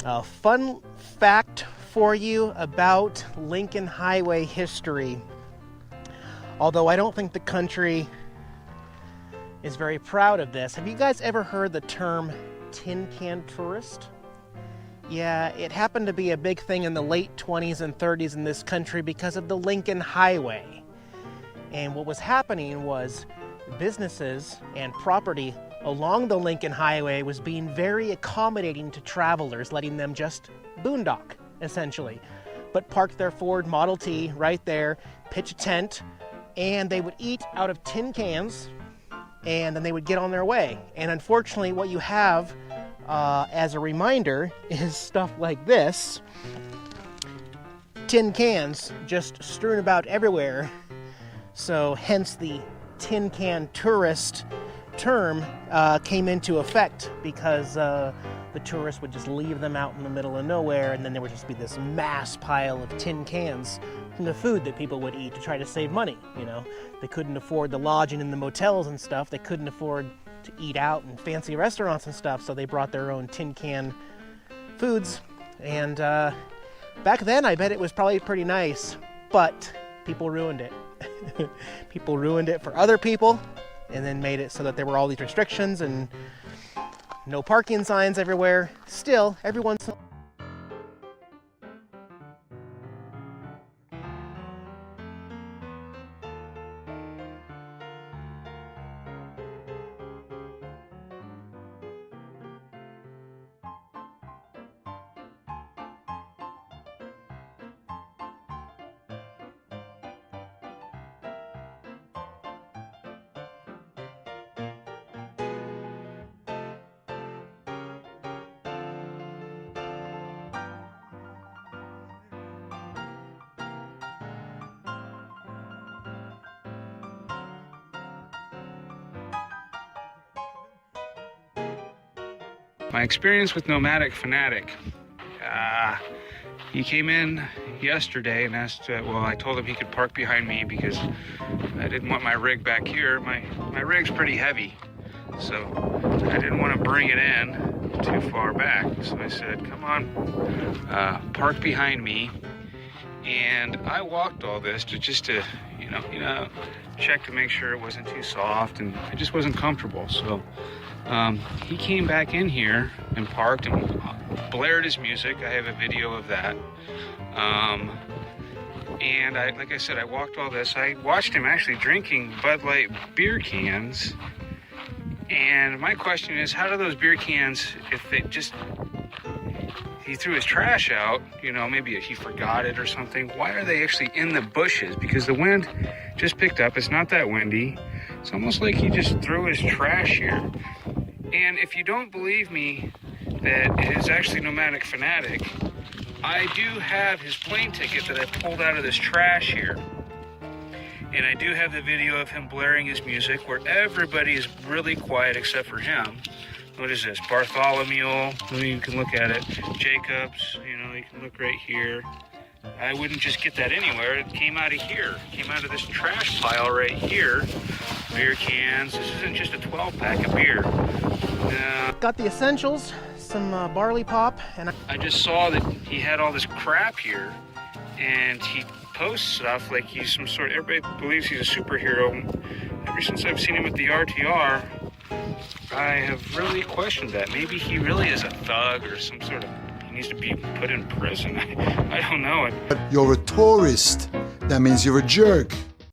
A fun fact for you about Lincoln Highway history. Although I don't think the country is very proud of this. Have you guys ever heard the term tin can tourist? Yeah, it happened to be a big thing in the late 20s and 30s in this country because of the Lincoln Highway. And what was happening was businesses and property along the Lincoln Highway was being very accommodating to travelers, letting them just boondock, essentially. But park their Ford Model T right there, pitch a tent, and they would eat out of tin cans, and then they would get on their way. And unfortunately, what you have as a reminder is stuff like this. Tin cans just strewn about everywhere. So hence the tin can tourist term came into effect, because the tourists would just leave them out in the middle of nowhere, and then there would just be this mass pile of tin cans from the food that people would eat to try to save money. You know, they couldn't afford the lodging in the motels and stuff. They couldn't afford to eat out in fancy restaurants and stuff, so they brought their own tin can foods. And back then, I bet it was probably pretty nice, but people ruined it. People ruined it for other people, and then made it so that there were all these restrictions and no parking signs everywhere. Still, every once in a while, My experience with Nomadic Fanatic. He came in yesterday and asked, I told him he could park behind me because I didn't want my rig back here. My rig's pretty heavy, so I didn't want to bring it in too far back. So I said, come on, park behind me. And I walked all this to check to make sure it wasn't too soft, and I just wasn't comfortable. So he came back in here and parked and blared his music. I have a video of that. And like I said, I walked all this. I watched him actually drinking Bud Light beer cans. And my question is, how do those beer cans, if he threw his trash out, maybe he forgot it or something, why are they actually in the bushes? Because the wind just picked up. It's not that windy. It's almost like he just threw his trash here. And if you don't believe me that it is actually Nomadic Fanatic, I do have his plane ticket that I pulled out of this trash here. And I do have the video of him blaring his music where everybody is really quiet except for him. What is this? Bartholomew. You can look at it. Jacobs, you can look right here. I wouldn't just get that anywhere. It came out of here. It came out of this trash pile right here. Beer cans. This isn't just a 12-pack of beer. got the essentials, some barley pop, and I just saw that he had all this crap here, and he posts stuff like he's some sort. Everybody believes he's a superhero. Ever since I've seen him at the RTR, I have really questioned that. Maybe he really is a thug or some sort of. He needs to be put in prison. I don't know. You're a tourist. That means you're a jerk.